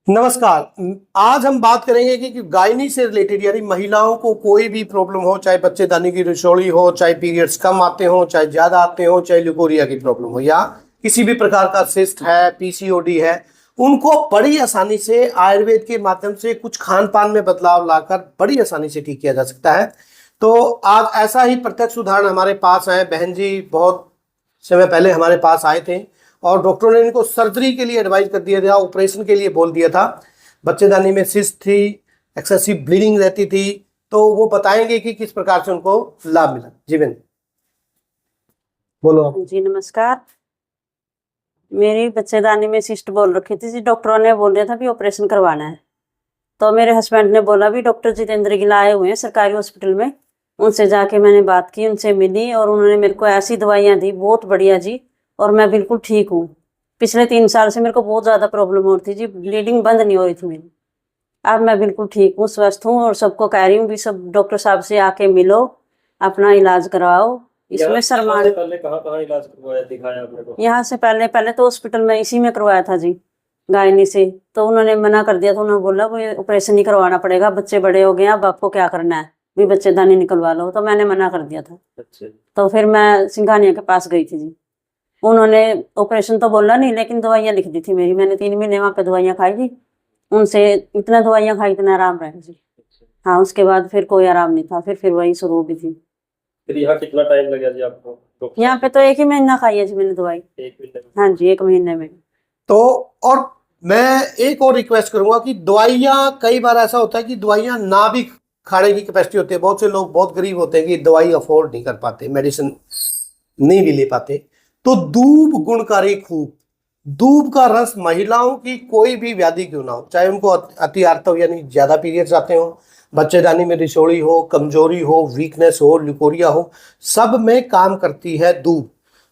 नमस्कार। आज हम बात करेंगे कि गायनी से रिलेटेड यानी महिलाओं को कोई भी प्रॉब्लम हो, चाहे बच्चेदानी की रसौली हो, चाहे पीरियड्स कम आते हो, चाहे ज्यादा आते हो, चाहे ल्यूकोरिया की प्रॉब्लम हो या किसी भी प्रकार का सिस्ट है, पीसीओडी है, उनको बड़ी आसानी से आयुर्वेद के माध्यम से कुछ खान पान में बदलाव लाकर बड़ी आसानी से ठीक किया जा सकता है। तो आज ऐसा ही प्रत्यक्ष उदाहरण हमारे पास है। बहन जी बहुत समय पहले हमारे पास आए थे और डॉक्टरों ने इनको सर्जरी के लिए एडवाइस कर दिया था, ऑपरेशन के लिए बोल दिया था। बच्चेदानी में सिस्ट थी, एक्सेसिव ब्लीडिंग रहती थी। तो वो बताएंगे कि किस प्रकार से उनको लाभ मिला। जी बहन बोलो आप। जी नमस्कार। मेरी बच्चेदानी में सिस्ट बोल रखी थी जी, डॉक्टरों ने बोल दिया था भी ऑपरेशन करवाना है। तो मेरे हस्बैंड ने बोला भी डॉक्टर जितेंद्र गिल आए हुए हैं सरकारी हॉस्पिटल में, उनसे जाके मैंने बात की, उनसे मिली और उन्होंने मेरे को ऐसी दवाइयाँ दी, बहुत बढ़िया जी। और मैं बिल्कुल ठीक हूँ। पिछले 3 साल से मेरे को बहुत ज़्यादा प्रॉब्लम हो रही थी जी, ब्लीडिंग बंद नहीं हो रही थी मेरी। अब मैं बिल्कुल ठीक हूँ, स्वस्थ हूँ और सबको कह रही हूँ भी सब डॉक्टर साहब से आके मिलो, अपना इलाज करवाओ। इसमें शर्मा पहले कहाँ इलाज करवाया, दिखाया आपने को? यहाँ से पहले तो हॉस्पिटल में इसी में करवाया था जी, गायनी से। तो उन्होंने मना कर दिया, तो उन्होंने बोला वो ऑपरेशन ही करवाना पड़ेगा, बच्चे बड़े हो गए, अब आपको क्या करना है, भी बच्चेदानी निकलवा लो। तो मैंने मना कर दिया था। अच्छा। तो फिर मैं सिंघानिया के पास गई थी जी। उन्होंने ऑपरेशन तो बोला नहीं, लेकिन दवाइयाँ लिख दी थी मेरी। मैंने 3 महीने वहाँ पे दवाइयाँ खाई थी, उनसे इतना दवाइयाँ खाई इतना आराम रहा जी। हाँ, उसके बाद फिर कोई आराम नहीं था, फिर वही शुरू हो गई थी। फिर यहाँ कितना टाइम लगा जी आपको? यहाँ पे तो 1 ही महीना खाई है जी मैंने दवाई। 1 महीने में? हाँ जी, 1 महीने में। तो और मैं एक और रिक्वेस्ट करूंगा कि दवाइयाँ, कई बार ऐसा होता है कि दवाइयाँ ना भी खाने की कैपेसिटी होती है। बहुत से लोग बहुत गरीब होते हैं कि दवाई अफोर्ड नहीं कर पाते, मेडिसिन नहीं भी ले पाते। तो दूब गुणकारी खूब, दूब का रस महिलाओं की कोई भी व्याधि क्यों ना हो, चाहे उनको अति आर्तव यानी ज्यादा पीरियड्स आते हो, बच्चेदानी में रिसोड़ी हो, कमजोरी हो, वीकनेस हो, ल्यूकोरिया हो, सब में काम करती है दूब।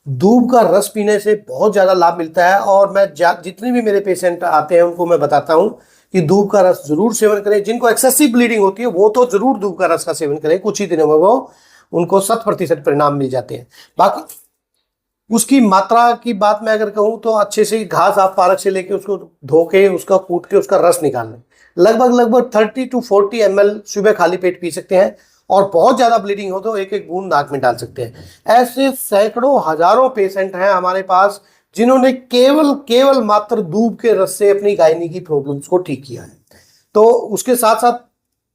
दूब का रस पीने से बहुत ज़्यादा लाभ मिलता है। और मैं जितने भी मेरे पेशेंट आते हैं उनको मैं बताता हूँ कि दूब का रस जरूर सेवन करें। जिनको एक्सेसिव ब्लीडिंग होती है वो तो जरूर दूब का रस का सेवन करें, कुछ ही दिनों में वो उनको 100% परिणाम मिल जाते हैं। बाकी उसकी मात्रा की बात मैं अगर कहूँ तो अच्छे से घास आप पालक से लेके उसको धो के, उसका कूट के, उसका रस निकाल लें। लगभग 30 to 40 ml सुबह खाली पेट पी सकते हैं। और बहुत ज़्यादा ब्लीडिंग हो तो 1-1 बूंद नाक में डाल सकते हैं। ऐसे सैकड़ों हजारों पेशेंट हैं हमारे पास जिन्होंने केवल मात्र दूब के रस से अपनी गायनी की प्रॉब्लम्स को ठीक किया है। तो उसके साथ साथ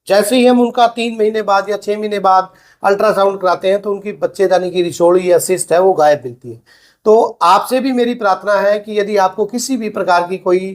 जैसे ही हम उनका 3 महीने बाद या 6 महीने बाद अल्ट्रासाउंड कराते हैं तो उनकी बच्चेदानी की रिसोड़ी या सिस्ट है वो गायब मिलती है। तो आपसे भी मेरी प्रार्थना है कि यदि आपको किसी भी प्रकार की कोई